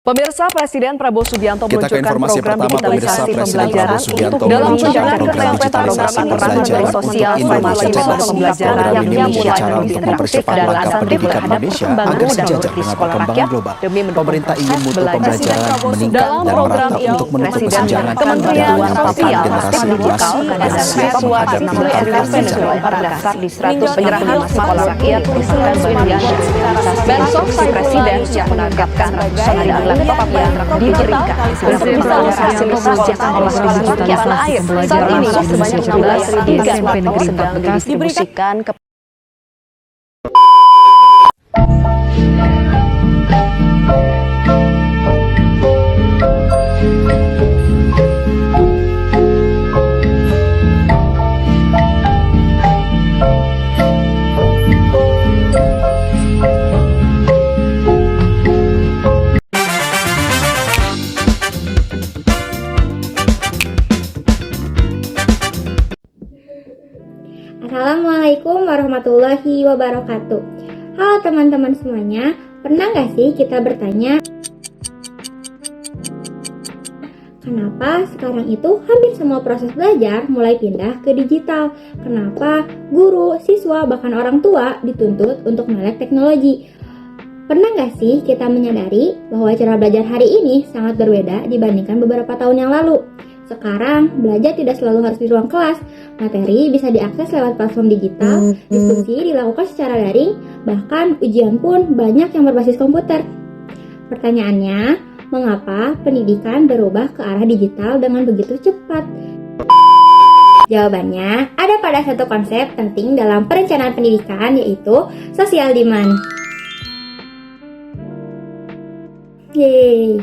Pemirsa, Presiden Prabowo Subianto Kita ke meluncurkan informasi program pertama. Pemirsa, digitalisasi Presiden pembelajaran Prabowo Subianto untuk dalam meluncurkan menjalankan program digitalisasi pembelajaran sosial untuk Indonesia Cerdas. Program ini menjadi cara untuk mempercepat langkah pendidikan Indonesia agar sejajar dengan perkembangan global. Pemerintah ingin mutu pembelajaran meningkat dan merata untuk menutup kesenjangan dan menyampaikan generasi emas yang siap menghadapi tantangan sejarah. terdaftar di 165 sekolah rakyat di seluruh bagian besok Presiden yang menangkapkan pengadilan yang diberikan untuk digitalisasi pembelajaran oleh sekolah tanah air. Saat ini sebanyak 16.000 smartphone sedang didistribusikan ke Assalamualaikum warahmatullahi wabarakatuh. Halo teman-teman semuanya, pernah gak sih kita bertanya kenapa sekarang itu hampir semua proses belajar mulai pindah ke digital? Kenapa guru, siswa, bahkan orang tua dituntut untuk melek teknologi? Pernah gak sih kita menyadari bahwa cara belajar hari ini sangat berbeda dibandingkan beberapa tahun yang lalu? Sekarang, belajar tidak selalu harus di ruang kelas. Materi bisa diakses lewat platform digital, diskusi dilakukan secara daring, bahkan ujian pun banyak yang berbasis komputer. Pertanyaannya, mengapa pendidikan berubah ke arah digital dengan begitu cepat? Jawabannya ada pada satu konsep penting dalam perencanaan pendidikan, yaitu social demand. Yeay!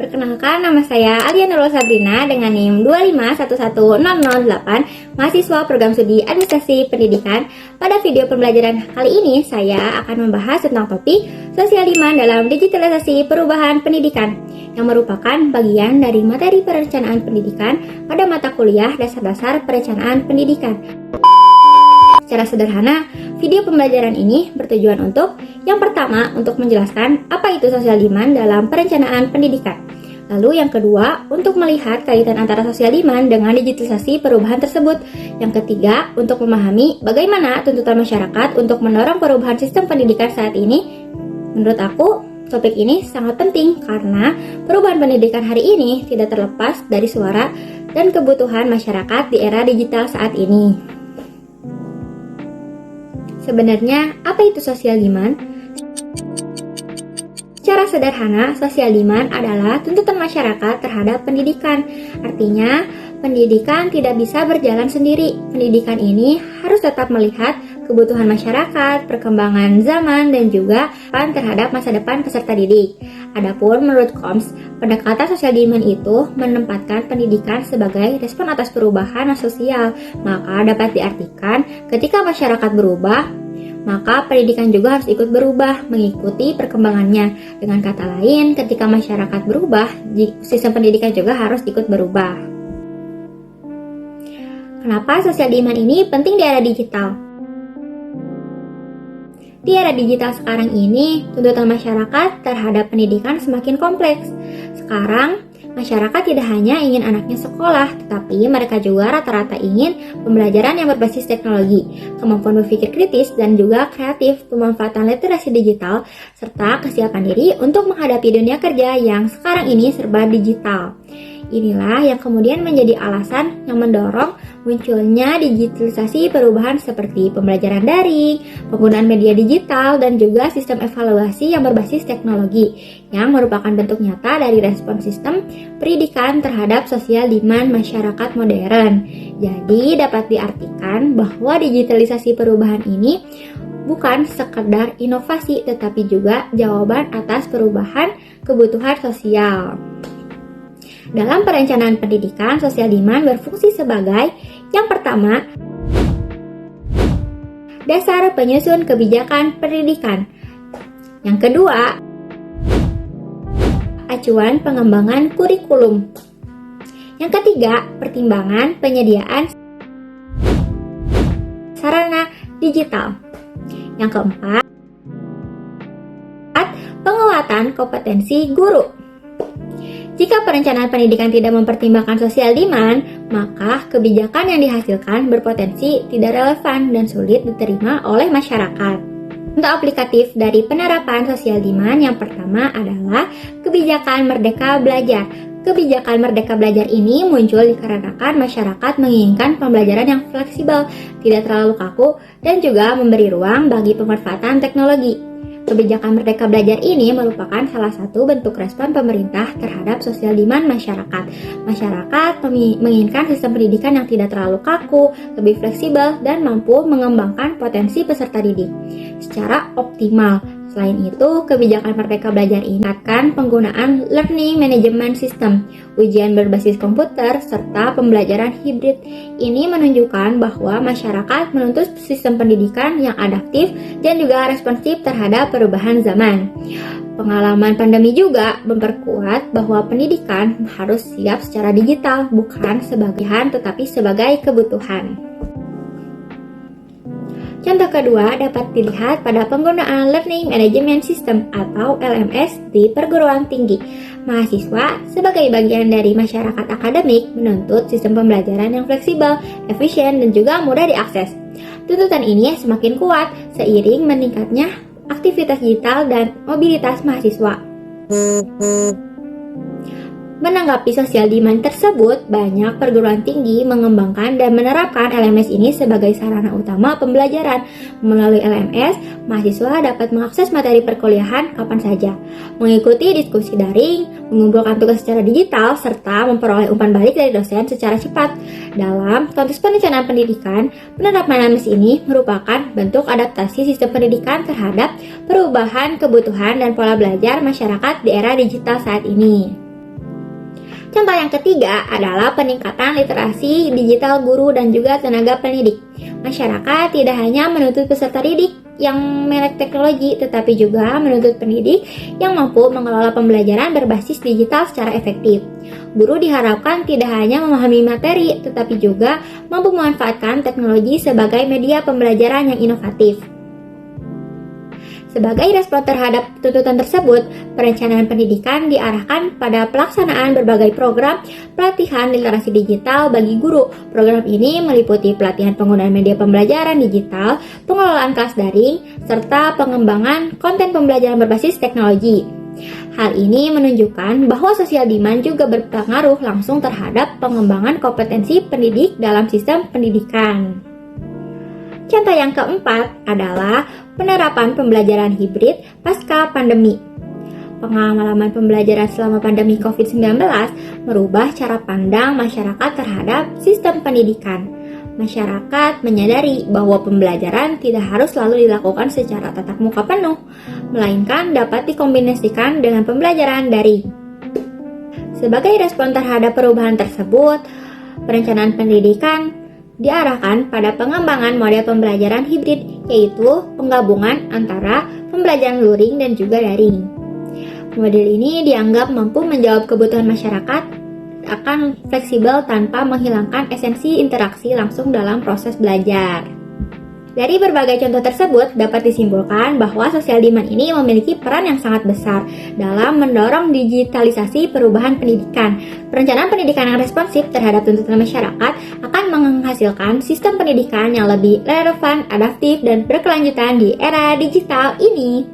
Perkenalkan, nama saya Alia Nurul Sabrina dengan NIM 2511008, mahasiswa program studi administrasi pendidikan. Pada video pembelajaran kali ini, saya akan membahas tentang topik social demand dalam digitalisasi perubahan pendidikan, yang merupakan bagian dari materi perencanaan pendidikan pada mata kuliah dasar-dasar perencanaan pendidikan. Secara sederhana, video pembelajaran ini bertujuan untuk yang pertama, untuk menjelaskan apa itu social demand dalam perencanaan pendidikan. Lalu yang kedua, untuk melihat kaitan antara social demand dengan digitalisasi perubahan tersebut. Yang ketiga, untuk memahami bagaimana tuntutan masyarakat untuk mendorong perubahan sistem pendidikan saat ini. Menurut aku, topik ini sangat penting karena perubahan pendidikan hari ini tidak terlepas dari suara dan kebutuhan masyarakat di era digital saat ini. Sebenarnya, apa itu social demand? Secara sederhana, social demand adalah tuntutan masyarakat terhadap pendidikan. Artinya, pendidikan tidak bisa berjalan sendiri. Pendidikan ini harus tetap melihat kebutuhan masyarakat, perkembangan zaman, dan juga terhadap masa depan peserta didik. Adapun menurut KOMS, pendekatan social demand itu menempatkan pendidikan sebagai respon atas perubahan sosial. Maka dapat diartikan ketika masyarakat berubah, maka pendidikan juga harus ikut berubah mengikuti perkembangannya. Dengan kata lain, ketika masyarakat berubah, sistem pendidikan juga harus ikut berubah. Kenapa social demand ini penting di era digital? Di era digital sekarang ini, tuntutan masyarakat terhadap pendidikan semakin kompleks. Sekarang, masyarakat tidak hanya ingin anaknya sekolah, tetapi mereka juga rata-rata ingin pembelajaran yang berbasis teknologi, kemampuan berpikir kritis dan juga kreatif, pemanfaatan literasi digital, serta kesiapan diri untuk menghadapi dunia kerja yang sekarang ini serba digital. Inilah yang kemudian menjadi alasan yang mendorong munculnya digitalisasi perubahan seperti pembelajaran daring, penggunaan media digital, dan juga sistem evaluasi yang berbasis teknologi, yang merupakan bentuk nyata dari respon sistem pendidikan terhadap social demand masyarakat modern. Jadi dapat diartikan bahwa digitalisasi perubahan ini bukan sekedar inovasi, tetapi juga jawaban atas perubahan kebutuhan sosial. Dalam perencanaan pendidikan, social demand berfungsi sebagai yang pertama, dasar penyusun kebijakan pendidikan. Yang kedua, acuan pengembangan kurikulum. Yang ketiga, pertimbangan penyediaan sarana digital. Yang keempat, penguatan peningkatan kompetensi guru. Jika perencanaan pendidikan tidak mempertimbangkan social demand, maka kebijakan yang dihasilkan berpotensi tidak relevan dan sulit diterima oleh masyarakat. Contoh aplikatif dari penerapan social demand yang pertama adalah kebijakan Merdeka Belajar. Kebijakan Merdeka Belajar ini muncul dikarenakan masyarakat menginginkan pembelajaran yang fleksibel, tidak terlalu kaku, dan juga memberi ruang bagi pemanfaatan teknologi. Kebijakan Merdeka Belajar ini merupakan salah satu bentuk respon pemerintah terhadap sosial demand masyarakat. Masyarakat menginginkan sistem pendidikan yang tidak terlalu kaku, lebih fleksibel, dan mampu mengembangkan potensi peserta didik secara optimal. Selain itu, kebijakan Merdeka Belajar ini akan penggunaan Learning Management System, ujian berbasis komputer, serta pembelajaran hibrid. Ini menunjukkan bahwa masyarakat menuntut sistem pendidikan yang adaptif dan juga responsif terhadap perubahan zaman. Pengalaman pandemi juga memperkuat bahwa pendidikan harus siap secara digital, bukan sebagai pilihan tetapi sebagai kebutuhan. Contoh kedua dapat dilihat pada penggunaan Learning Management System atau LMS di perguruan tinggi. Mahasiswa sebagai bagian dari masyarakat akademik menuntut sistem pembelajaran yang fleksibel, efisien, dan juga mudah diakses. Tuntutan ini semakin kuat seiring meningkatnya aktivitas digital dan mobilitas mahasiswa. Menanggapi sosial demand tersebut, banyak perguruan tinggi mengembangkan dan menerapkan LMS ini sebagai sarana utama pembelajaran. Melalui LMS, mahasiswa dapat mengakses materi perkuliahan kapan saja, mengikuti diskusi daring, mengumpulkan tugas secara digital, serta memperoleh umpan balik dari dosen secara cepat. Dalam konteks perencanaan pendidikan, penerapan LMS ini merupakan bentuk adaptasi sistem pendidikan terhadap perubahan kebutuhan dan pola belajar masyarakat di era digital saat ini. Contoh yang ketiga adalah peningkatan literasi digital guru dan juga tenaga pendidik. Masyarakat tidak hanya menuntut peserta didik yang melek teknologi, tetapi juga menuntut pendidik yang mampu mengelola pembelajaran berbasis digital secara efektif. Guru diharapkan tidak hanya memahami materi, tetapi juga mampu memanfaatkan teknologi sebagai media pembelajaran yang inovatif. Sebagai respon terhadap tuntutan tersebut, perencanaan pendidikan diarahkan pada pelaksanaan berbagai program pelatihan literasi digital bagi guru. Program ini meliputi pelatihan penggunaan media pembelajaran digital, pengelolaan kelas daring, serta pengembangan konten pembelajaran berbasis teknologi. Hal ini menunjukkan bahwa sosial demand juga berpengaruh langsung terhadap pengembangan kompetensi pendidik dalam sistem pendidikan. Contoh yang keempat adalah penerapan pembelajaran hibrid pasca pandemi. Pengalaman pembelajaran selama pandemi COVID-19 merubah cara pandang masyarakat terhadap sistem pendidikan. Masyarakat menyadari bahwa pembelajaran tidak harus selalu dilakukan secara tatap muka penuh, melainkan dapat dikombinasikan dengan pembelajaran daring. Sebagai respon terhadap perubahan tersebut, perencanaan pendidikan diarahkan pada pengembangan model pembelajaran hibrid, yaitu penggabungan antara pembelajaran luring dan juga daring. Model ini dianggap mampu menjawab kebutuhan masyarakat akan fleksibel tanpa menghilangkan esensi interaksi langsung dalam proses belajar. Dari berbagai contoh tersebut dapat disimpulkan bahwa sosial demand ini memiliki peran yang sangat besar dalam mendorong digitalisasi perubahan pendidikan. Perencanaan pendidikan yang responsif terhadap tuntutan masyarakat akan menghasilkan sistem pendidikan yang lebih relevan, adaptif, dan berkelanjutan di era digital ini.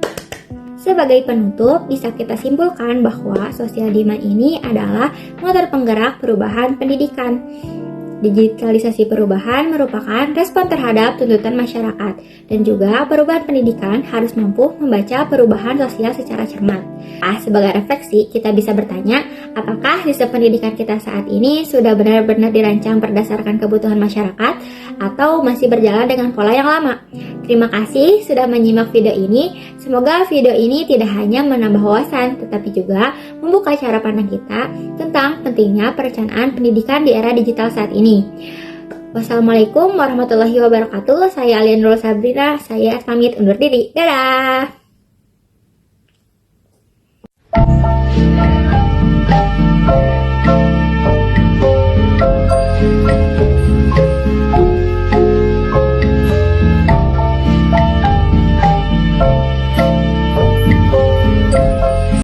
Sebagai penutup, bisa kita simpulkan bahwa sosial demand ini adalah motor penggerak perubahan pendidikan. Digitalisasi perubahan merupakan respon terhadap tuntutan masyarakat, dan juga perubahan pendidikan harus mampu membaca perubahan sosial secara cermat. Sebagai refleksi, kita bisa bertanya, apakah sistem pendidikan kita saat ini sudah benar-benar dirancang berdasarkan kebutuhan masyarakat, atau masih berjalan dengan pola yang lama? Terima kasih sudah menyimak video ini. Semoga video ini tidak hanya menambah wawasan, tetapi juga membuka cara pandang kita tentang pentingnya perencanaan pendidikan di era digital saat ini. Wassalamualaikum warahmatullahi wabarakatuh. Saya Alian Nurul Sabrina. Saya pamit undur diri. Dadah!